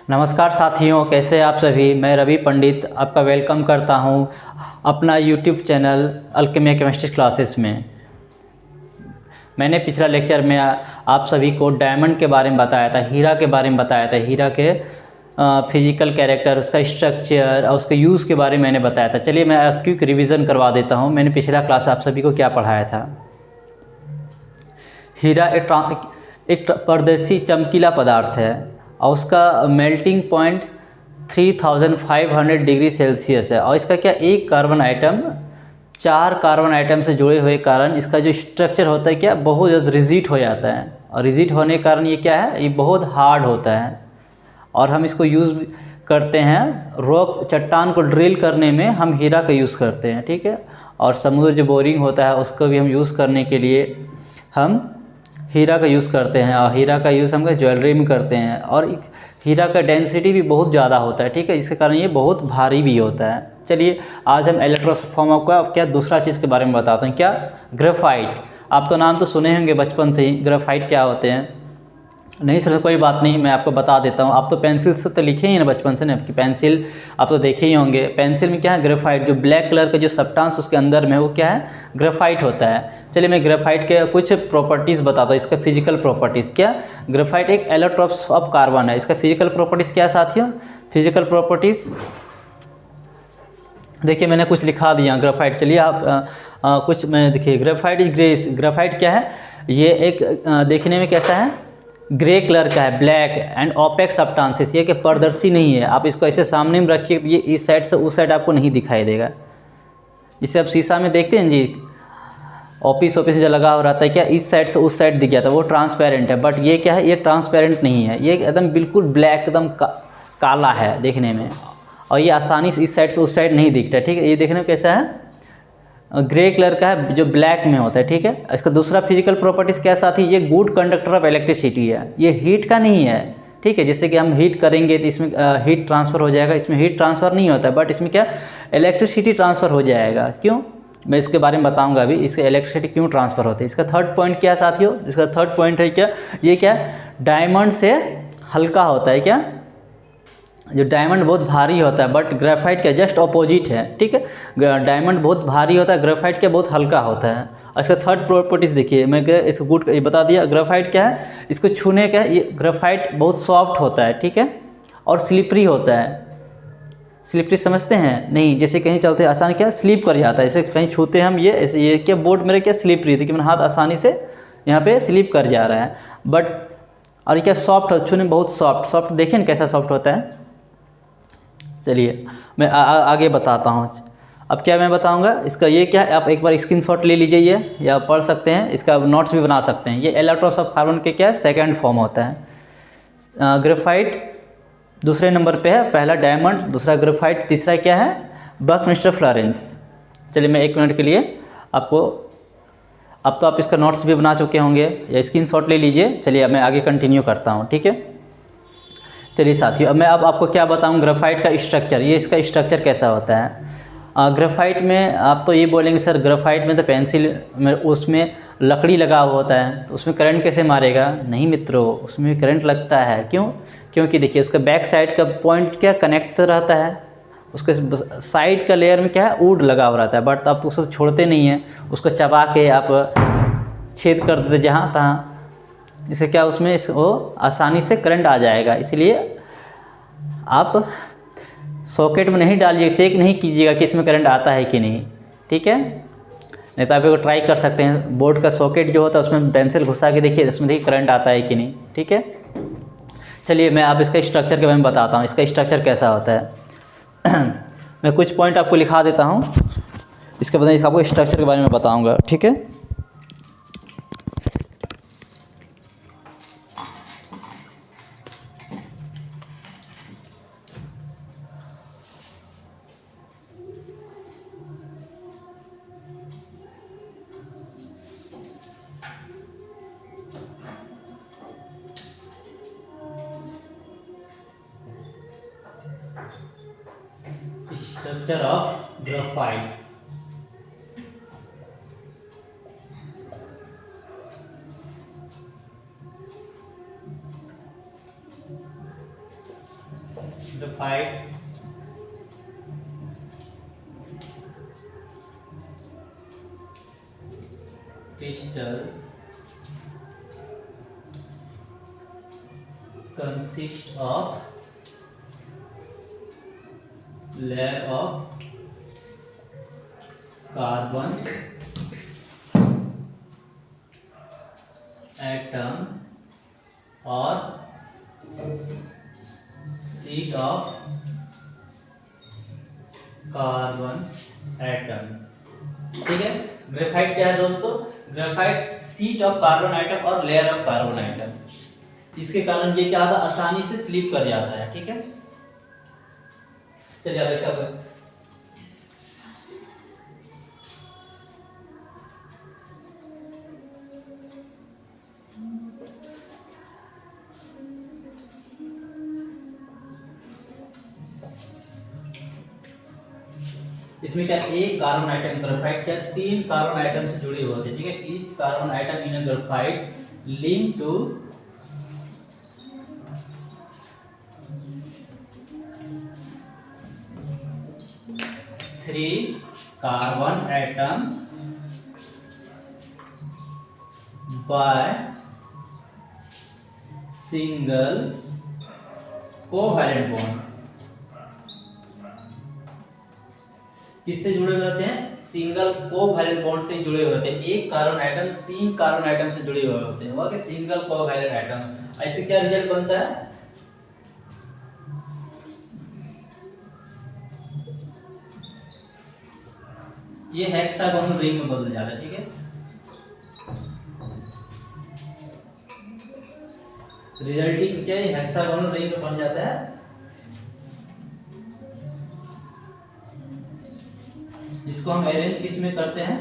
नमस्कार साथियों, कैसे आप सभी। मैं रवि पंडित आपका वेलकम करता हूं अपना यूट्यूब चैनल अल्केमिया केमिस्ट्री क्लासेस में। मैंने पिछला लेक्चर में आप सभी को डायमंड के बारे में बताया था, हीरा के बारे में बताया था, हीरा के फिजिकल कैरेक्टर, उसका स्ट्रक्चर और उसके यूज़ के बारे में मैंने बताया था। चलिए मैं क्विक रिवीजन करवा देता हूँ। मैंने पिछला क्लास आप सभी को क्या पढ़ाया था। हीरा एक पारदर्शी चमकीला पदार्थ है और उसका मेल्टिंग पॉइंट 3500 डिग्री सेल्सियस है। और इसका क्या, एक कार्बन आइटम 4 कार्बन आइटम से जुड़े हुए कारण इसका जो स्ट्रक्चर होता है क्या, बहुत ज़्यादा रिजिड हो जाता है। और रिजिड होने के कारण ये क्या है, ये बहुत हार्ड होता है। और हम इसको यूज़ करते हैं रॉक, चट्टान को ड्रिल करने में हम हीरा का यूज़ करते हैं, ठीक है। और समुद्र जो बोरिंग होता है उसको भी हम यूज़ करने के लिए हम हीरा का यूज़ करते हैं। और हीरा का यूज़ हम ज्वेलरी में करते हैं। और हीरा का डेंसिटी भी बहुत ज़्यादा होता है, ठीक है। इसके कारण ये बहुत भारी भी होता है। चलिए आज हम इलेक्ट्रोफॉर्म का क्या दूसरा चीज़ के बारे में बताते हैं। क्या, ग्रेफाइट। आप तो नाम तो सुने होंगे बचपन से ही, ग्रेफाइट क्या होते हैं। नहीं सर, कोई बात नहीं, मैं आपको बता देता हूँ। आप तो पेंसिल से तो लिखे ही ना बचपन से ना, आपकी पेंसिल आप तो देखे ही होंगे। पेंसिल में क्या है, ग्रेफाइट, जो ब्लैक कलर का जो सब्सटेंस उसके अंदर में वो क्या है, ग्रेफाइट होता है। चलिए मैं ग्रेफाइट के कुछ प्रॉपर्टीज़ बताता हूँ, इसका फिजिकल प्रॉपर्टीज़। क्या, ग्रेफाइट एक एलोट्रोप्स ऑफ कार्बन है। इसका फिजिकल प्रॉपर्टीज़ क्या है साथियों, फिजिकल प्रॉपर्टीज़ देखिए मैंने कुछ लिखा दिया ग्रेफाइट। चलिए आप कुछ मैं देखिए, ग्रेफाइट इज ग्रेस। ग्रेफाइट क्या है, ये एक देखने में कैसा है, ग्रे कलर का है, ब्लैक एंड ओपेक सब्सटेंसेस। ये कि पारदर्शी नहीं है। आप इसको ऐसे सामने में रखिए, ये इस साइड से उस साइड आपको नहीं दिखाई देगा। जिससे आप शीशा में देखते हैं जी, ऑफिस जो लगा हुआ रहता है, क्या इस साइड से उस साइड दिख जाता है, वो ट्रांसपेरेंट है। बट ये क्या है, ये ट्रांसपेरेंट नहीं है, ये एकदम बिल्कुल ब्लैक, एकदम काला है देखने में। और ये आसानी से इस साइड से उस साइड नहीं दिखता है, ठीक है। ये देखने में कैसा है, ग्रे कलर का है, जो ब्लैक में होता है, ठीक है। इसका दूसरा फिजिकल प्रॉपर्टीज़ क्या साथी, ये गुड कंडक्टर ऑफ इलेक्ट्रिसिटी है। ये हीट का नहीं है, ठीक है। जैसे कि हम हीट करेंगे तो इसमें हीट ट्रांसफ़र हो जाएगा, इसमें हीट ट्रांसफ़र नहीं होता है। बट इसमें क्या, इलेक्ट्रिसिटी ट्रांसफ़र हो जाएगा। क्यों, मैं इसके बारे में बताऊंगा अभी, इसके इलेक्ट्रिसिटी क्यों ट्रांसफ़र होती है। इसका थर्ड पॉइंट क्या है साथियों, इसका थर्ड पॉइंट है क्या, ये क्या, डायमंड से हल्का होता है। क्या, जो डायमंड बहुत भारी होता है, बट ग्रेफाइट का जस्ट अपोजिट है, ठीक है। डायमंड बहुत भारी होता है, ग्रेफाइट क्या बहुत हल्का होता है। और इसका थर्ड प्रॉपर्टीज़ देखिए, मैं इसको गुड ये बता दिया। ग्रेफाइट क्या है, इसको छूने का, ये ग्रेफाइट बहुत सॉफ्ट होता है, ठीक है। और स्लिपरी होता है। स्लिपरी समझते हैं नहीं, जैसे कहीं चलते आसानी क्या स्लिप कर जाता है, जैसे कहीं छूते हम ये ऐसे, ये क्या बोर्ड मेरे क्या स्लिपरी थी कि मेरा हाथ आसानी से यहाँ पे स्लिप कर जा रहा है। बट और ये क्या सॉफ्ट हो, छूने बहुत सॉफ्ट, सॉफ्ट देखिए ना कैसा सॉफ्ट होता है। चलिए मैं आगे बताता हूँ। अब क्या मैं बताऊंगा, इसका ये क्या है, आप एक बार स्क्रीनशॉट ले लीजिए ये, या पढ़ सकते हैं, इसका नोट्स भी बना सकते हैं। ये एलेक्ट्रोस ऑफ कार्बन के क्या है, सेकंड फॉर्म होता है। ग्रेफाइट दूसरे नंबर पे है, पहला डायमंड, दूसरा ग्रेफाइट, तीसरा क्या है, बकमिस्टर फ्लोरेंस। चलिए मैं 1 मिनट के लिए आपको, अब तो आप इसका नोट्स भी बना चुके होंगे या स्क्रीनशॉट ले लीजिए। चलिए अब मैं आगे कंटिन्यू करता हूँ, ठीक है। चलिए साथियों, अब मैं आपको क्या बताऊं, ग्रेफाइट का स्ट्रक्चर, ये इसका स्ट्रक्चर कैसा होता है। ग्रेफाइट में आप तो ये बोलेंगे सर, ग्रेफाइट में तो पेंसिल में उसमें लकड़ी लगा हुआ होता है, तो उसमें करंट कैसे मारेगा। नहीं मित्रों, उसमें भी करंट लगता है। क्यों, क्योंकि देखिए उसका बैक साइड का पॉइंट क्या कनेक्ट रहता है, उसके साइड का लेयर में क्या है, वुड लगा हुआ रहता है। बट आप तो उसको छोड़ते नहीं हैं, उसको चबा के आप छेद कर देते जहाँ तहाँ। इससे क्या, उसमें वो आसानी से करंट आ जाएगा। इसलिए आप सॉकेट में नहीं डालिए, चेक नहीं कीजिएगा कि इसमें करंट आता है कि नहीं, ठीक है। नहीं तो आप इसको ट्राई कर सकते हैं, बोर्ड का सॉकेट जो होता है उसमें पेंसिल घुसा के देखिए, उसमें देखिए करंट आता है कि नहीं, ठीक है। चलिए मैं आप इसका स्ट्रक्चर के बारे में बताता हूँ, इसका स्ट्रक्चर कैसा होता है। मैं कुछ पॉइंट आपको लिखा देता हूँ, इसके बाद इसका आपको स्ट्रक्चर के बारे में बताऊँगा, ठीक है। Structure of graphite. Graphite crystal consists of layer of carbon atom or sheet of carbon atom। ठीक है, ग्रेफाइट क्या है दोस्तों? Graphite seat of carbon atom और लेयर ऑफ कार्बन आइटम। इसके कारण ये क्या होता है, आसानी से स्लिप कर जाता है। ठीक है, चलिए अब इसका इसमें क्या एक कार्बन आइटम, ग्रेफाइट क्या 3 कार्बन आइटम से जुड़े हुए होते हैं। ठीक है, each carbon item in a graphite link to 3 carbon item by single covalent bond. किससे जुड़े हुए होते हैं? सिंगल कोवैलेंट बॉन्ड से जुड़े हुए होते हैं। एक कार्बन आइटम 3 कार्बन आइटम से जुड़े हुए होते हैं, वो क्या सिंगल कोवैलेंट आइटम। ऐसे क्या रिजल्ट बनता है? ये हेक्सागोनल रिंग में बदल जाता है। ठीक है, रिजल्टिंग क्या है, हेक्सागोनल रिंग में बन जाता है। इसको हम अरेंज किस में करते हैं?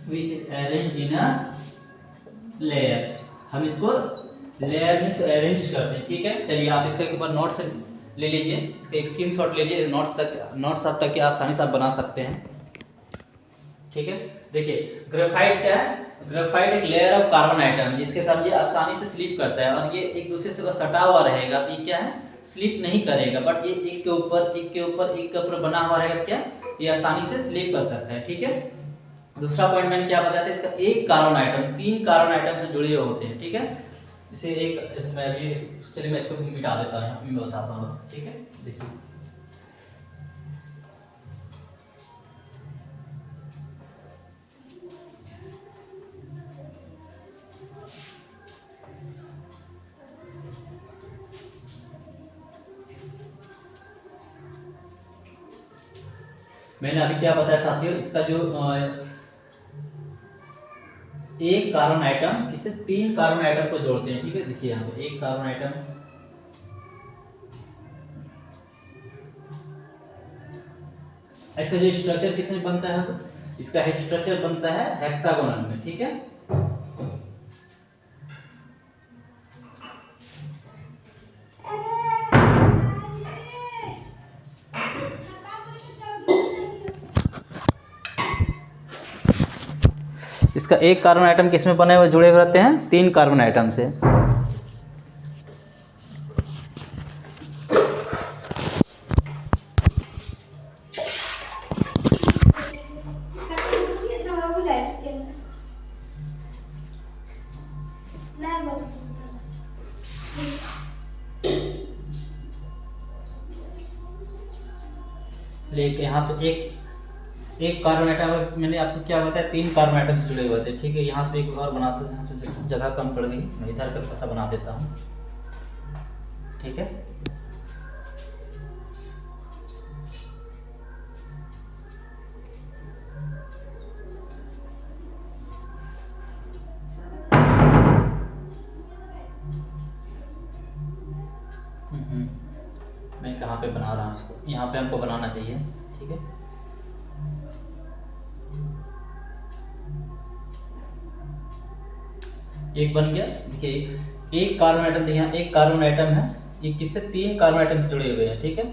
Which is arranged in a layer। हम इसको लेयर में इसको अरेंज करते हैं। ठीक है, चलिए आप इसका एक बार नोट्स ले लीजिए, इसका एक स्क्रीनशॉट ले लीजिए, नोट्स आप तक आसानी से आप बना सकते हैं। ठीक है, देखिए ग्रेफाइट क्या है? ग्रेफाइट एक लेयर ऑफ कार्बन आइटम जिसके साथ ये आसानी से स्लिप करता है और ये एक दूसरे से सटा हुआ रहेगा तो ये क्या है, स्लिप नहीं करेगा। बट ये एक के ऊपर एक के ऊपर एक के ऊपर बना हुआ रहेगा तो क्या ये आसानी से स्लिप कर सकता है। ठीक है, दूसरा पॉइंट मैंने क्या बताया था, इसका एक कार्बन आइटम 3 कार्बन आइटम से जुड़े हुए होते हैं। ठीक है, इसे एक मैं भी चलिए मैं इसको मिटा देता हूँ, मैं बताता हूँ। ठीक है, देखिए मैंने अभी क्या बताया साथियों, इसका जो एक कार्बन आइटम किससे 3 कार्बन आइटम को जोड़ते हैं। ठीक है, देखिए यहाँ पे एक कार्बन आइटम, इसका जो स्ट्रक्चर किसमें बनता है, इसका स्ट्रक्चर बनता है हेक्सागोनल में। ठीक है, इसका एक कार्बन आइटम किसमें बने हुए जुड़े हुए रहते हैं? 3 कार्बन आइटम से। यहाँ पे एक कार्बन आइटम मैंने आपको क्या बताया, 3 कार्बन आइटम से जुड़े हुए थे। ठीक है, यहाँ से एक और बना सकते हैं, यहाँ से जगह कम पड़ गई, मैं इधर का ऐसा बना देता हूँ। ठीक है, मैं कहाँ पे बना रहा हूँ इसको, यहाँ पे हमको बनाना चाहिए। ठीक है, एक बन गया। देखिए एक कार्बन आइटम, देखिए यहाँ एक कार्बन आइटम है, ये किससे 3 कार्बन आइटम से जुड़े हुए हैं। ठीक है,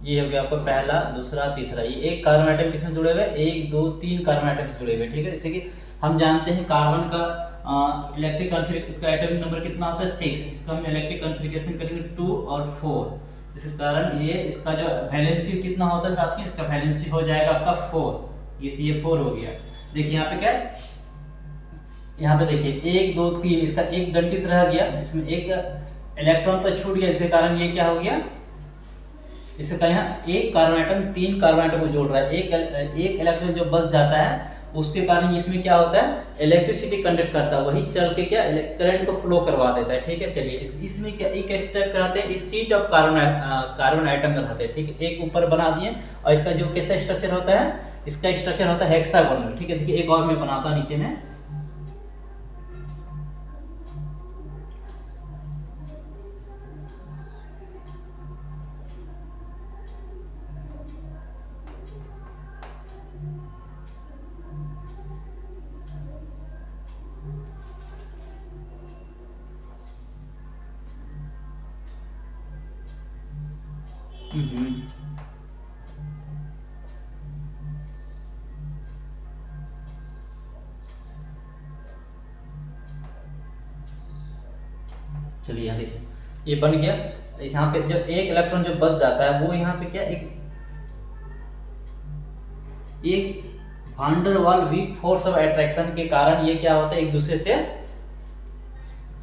ये हो गया आपका पहला, दूसरा, तीसरा। ये एक कार्बन आइटम किससे जुड़े हुए हैं? 1 2 3 कार्बन आइटम से जुड़े हुए हैं। ठीक है, जैसे कि हम जानते हैं कार्बन का इलेक्ट्रिक कॉन्फ़िगरेशन, इसका एटॉमिक नंबर कितना होता है 6, इसका हम इलेक्ट्रिक कॉन्फ़िगरेशन करेंगे 2 और 4, इस कारण ये इसका जो वैलेंसी कितना होता है साथियों, इसका वैलेंसी हो जाएगा आपका 4, ये 4 हो गया। देखिए यहाँ पे क्या है, यहाँ पे देखिए 1 2 3, इसका एक दंडित रह गया, इसमें एक इलेक्ट्रॉन तो छूट गया, इसके कारण ये क्या हो गया, इसका यहाँ एक कार्बन आइटम 3 कार्बन आइटम को जोड़ रहा है, एक इलेक्ट्रॉन जो बच जाता है उसके कारण इसमें क्या होता है, इलेक्ट्रिसिटी कंडक्ट करता है, वही चल के क्या करंट को फ्लो करवा देता है। ठीक है, चलिए इसमें क्या एक स्टेप कराते हैं, इस सीट ऑफ कार्बन आइटम रहते हैं। ठीक है, एक ऊपर बना दिए, और इसका जो कैसा स्ट्रक्चर होता है, इसका स्ट्रक्चर होता है हेक्सागोनल। ठीक है, देखिए एक और मैं बनाता हूं नीचे में, चलिए यहाँ देखिए ये बन गया। यहाँ पे जब एक इलेक्ट्रॉन जो बच जाता है वो यहाँ पे क्या एक वांडर वाल वीक फोर्स ऑफ अट्रैक्शन के कारण ये क्या होता है, एक दूसरे से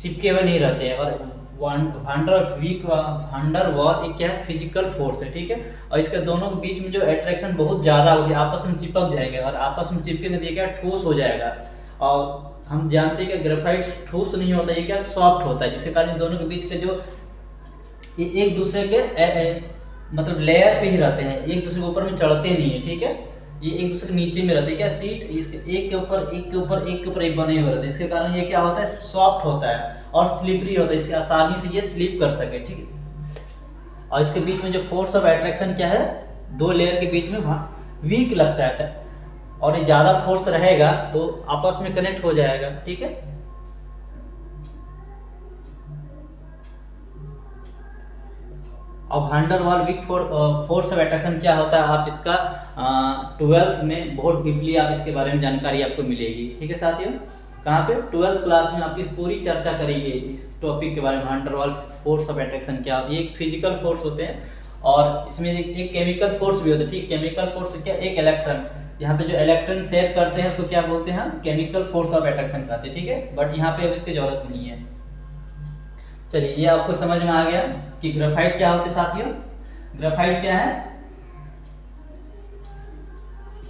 चिपके हुए नहीं रहते हैं। और वांडर वाल एक क्या है, फिजिकल फोर्स है। ठीक है, और इसके दोनों के बीच में जो अट्रैक्शन बहुत ज्यादा होती है, आपस में चिपक जाएंगे, और आपस में चिपके नहीं क्या ठोस हो जाएगा। और हम जानते हैं कि ग्रेफाइट ठोस नहीं होता, ये क्या सॉफ्ट होता है, जिसके कारण दोनों के बीच के जो एक दूसरे के मतलब लेयर पे ही रहते हैं, एक दूसरे के ऊपर में चढ़ते नहीं है। ठीक है, ये एक दूसरे के नीचे में रहते हैं, क्या सीट इसके एक के ऊपर एक के ऊपर एक के ऊपर एक बने हुए रहते हैं, इसके कारण ये क्या होता है, सॉफ्ट होता है और स्लिपरी होता है, इसके आसानी से ये स्लिप कर सके। ठीक है, और इसके बीच में जो फोर्स ऑफ अट्रैक्शन क्या है, दो लेयर के बीच में वीक लगता है, और ये ज्यादा फोर्स रहेगा तो आपस में कनेक्ट हो जाएगा। ठीक है, और वांडर वाल वीक फोर्स ऑफ अट्रैक्शन क्या होता है, आप इसका 12th में बहुत डीपली आप इसके बारे में जानकारी आपको मिलेगी। ठीक है साथियों, कहाँ पे 12th क्लास में आपकी पूरी चर्चा करेंगे इस टॉपिक के बारे में, वांडर वाल फोर्स ऑफ अट्रैक्शन क्या होती है। एक फिजिकल फोर्स होते हैं और इसमें एक केमिकल फोर्स भी होता है। ठीक, केमिकल फोर्स क्या, एक इलेक्ट्रॉन, यहाँ पे जो इलेक्ट्रॉन शेयर करते हैं उसको क्या बोलते हैं, हम केमिकल फोर्स ऑफ अट्रैक्शन कहते हैं। ठीक है, बट यहाँ पे अब इसकी जरूरत नहीं है। चलिए ये आपको समझ में आ गया कि ग्रेफाइट क्या होते हैं साथियों, ग्रेफाइट क्या है।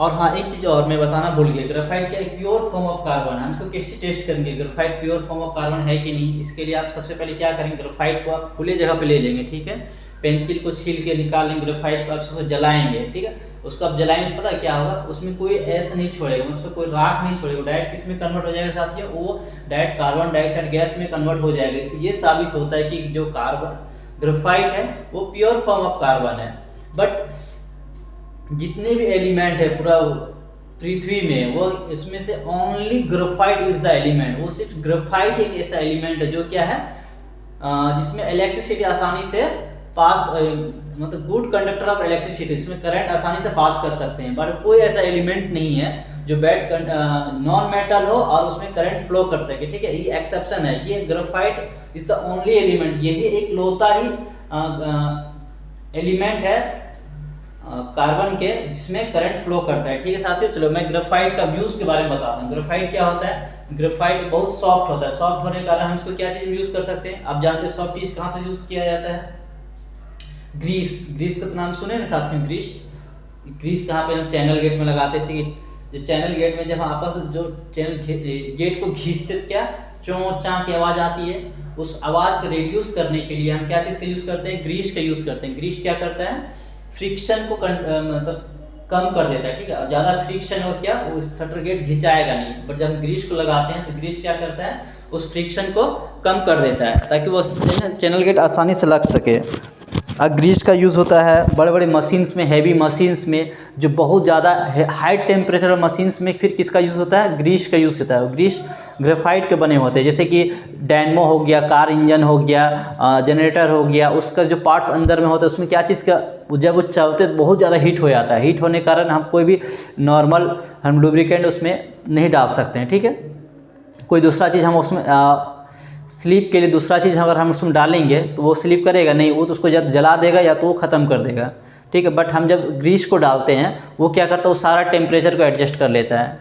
और हाँ, एक चीज और मैं बताना भूल गया, ग्रेफाइट क्या एक प्योर फॉर्म ऑफ कार्बन है। हम इसको कैसे टेस्ट करेंगे graphite pure form of carbon है कि नहीं, इसके लिए आप सबसे पहले क्या करेंगे, ग्रेफाइट को आप खुले जगह पे ले लेंगे। ठीक है, पेंसिल को छील के निकाल लेंगे, ग्रेफाइट को आप उसको जलाएंगे। ठीक है, उसको आप जलाएंगे, पता क्या होगा, उसमें कोई ऐसा नहीं छोड़ेगा, उसमें कोई राख नहीं छोड़ेगा, डायरेक्ट किस में कन्वर्ट हो जाएगा साथियों, वो डायरेक्ट कार्बन डाइऑक्साइड गैस में कन्वर्ट हो जाएगा। इससे ये साबित होता है कि जो कार्बन ग्रेफाइट है वो प्योर फॉर्म ऑफ कार्बन है। बट जितने भी एलिमेंट है पूरा पृथ्वी में, वो इसमें से only graphite is the element, वो सिर्फ ग्रेफाइट एक ऐसा एलिमेंट है जो क्या है, जिसमें इलेक्ट्रिसिटी आसानी से पास, मतलब गुड कंडक्टर ऑफ इलेक्ट्रिसिटी, जिसमें करंट आसानी से पास कर सकते हैं। बट कोई ऐसा एलिमेंट नहीं है जो बैड नॉन मेटल हो और उसमें करंट फ्लो कर सके। ठीक है, ये एक्सेप्शन है, ये graphite is the only element, यही एक लौता ही एलिमेंट है कार्बन के जिसमें करंट फ्लो करता है। ठीक है साथियों, चलो मैं ग्रेफाइट का यूज के बारे में बताता हूँ। ग्रेफाइट क्या होता है, ग्रेफाइट बहुत सॉफ्ट होता है, सॉफ्ट होने के कारण हम इसको क्या चीज में यूज कर सकते हैं, आप जानते हैं सॉफ्ट चीज कहाँ पे यूज किया जाता है, ग्रीस। ग्रीस का तो नाम सुने ना साथियों, ग्रीस। ग्रीस कहाँ पे हम चैनल गेट में लगाते हैं, जो चैनल गेट में जब हम आपस जो चैनल गेट को खींचते तो क्या चों चा की आवाज आती है, उस आवाज को रिड्यूस करने के लिए हम क्या चीज का यूज करते हैं, ग्रीस का यूज करते हैं। ग्रीस क्या करता है, फ्रिक्शन को मतलब कम कर देता है। ठीक है, ज्यादा फ्रिक्शन हो क्या वो शटर गेट घिंचाएगा नहीं, बट जब हम ग्रीस को लगाते हैं तो ग्रीस क्या करता है, उस फ्रिक्शन को कम कर देता है ताकि वो चैनल गेट आसानी से लग सके। ग्रीस का यूज़ होता है बड़े बड़े मशीन्स में, हैवी मशीन्स में, जो बहुत ज़्यादा हाई टेम्परेचर मशीन्स में फिर किसका यूज़ होता है, ग्रीस का यूज़ होता है। ग्रीस ग्रेफाइट के बने होते हैं, जैसे कि डायनमो हो गया, कार इंजन हो गया, जनरेटर हो गया, उसका जो पार्ट्स अंदर में होता है उसमें क्या चीज़ का, जब वो चलते तो बहुत ज़्यादा हीट हो जाता है। हीट होने के कारण हम कोई भी नॉर्मल हम लुब्रिकेंट उसमें नहीं डाल सकते हैं, ठीक है। कोई दूसरा चीज़ हम उसमें स्लीप के लिए दूसरा चीज़ अगर हम उसमें डालेंगे तो वो स्लीप करेगा नहीं, वो तो उसको जला देगा या तो वो ख़त्म कर देगा, ठीक है। बट हम जब ग्रीस को डालते हैं वो क्या करता है, वो सारा टेम्परेचर को एडजस्ट कर लेता है।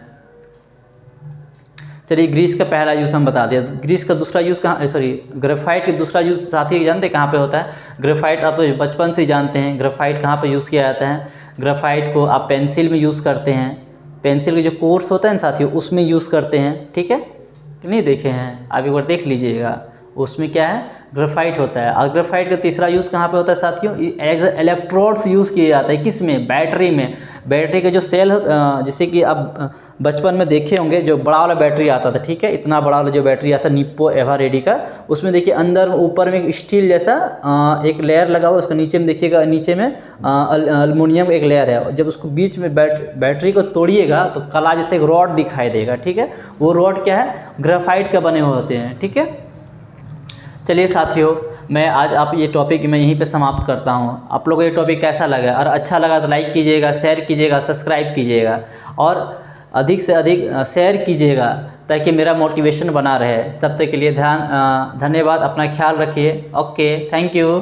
चलिए ग्रीस का पहला यूज़ हम बता दिया। ग्रीस का दूसरा यूज़ कहाँ, सॉरी ग्रेफाइट का दूसरा यूज़ साथी जानते हैं कहाँ पे होता है? ग्रेफाइट आप तो बचपन से ही जानते हैं ग्रेफाइट कहाँ पे यूज़ किया जाता है। ग्रेफाइट को आप पेंसिल में यूज़ करते हैं, पेंसिल के जो कोर्स होता है ना साथियों उसमें यूज़ करते हैं, ठीक है। नहीं देखे हैं आप एक बार देख लीजिएगा, उसमें क्या है, ग्रेफाइट होता है। और ग्रेफाइट का तीसरा यूज़ कहाँ पे होता है साथियों? एज इलेक्ट्रोड्स यूज़ किया जाता है, किस में, बैटरी में। बैटरी के जो सेल जैसे कि आप बचपन में देखे होंगे जो बड़ा वाला बैटरी आता था, ठीक है, इतना बड़ा वाला जो बैटरी आता है निप्पो एवरेडी का, उसमें देखिए अंदर ऊपर में एक स्टील जैसा एक लेयर लगा हुआ, उसका नीचे में देखिएगा, नीचे में एल्युमिनियम का एक लेयर है। जब उसको बीच में बैटरी को तोड़िएगा तो काला जैसे एक रॉड दिखाई देगा, ठीक है। वो रॉड क्या है, ग्रेफाइट का बने हुए होते हैं, ठीक है। चलिए साथियों, मैं आज आप ये टॉपिक मैं यहीं पे समाप्त करता हूँ। आप लोगों को ये टॉपिक कैसा लगा? और अच्छा लगा तो लाइक कीजिएगा, शेयर कीजिएगा, सब्सक्राइब कीजिएगा और अधिक से अधिक शेयर कीजिएगा ताकि मेरा मोटिवेशन बना रहे। तब तक के लिए धन्यवाद, अपना ख्याल रखिए। Okay, thank you.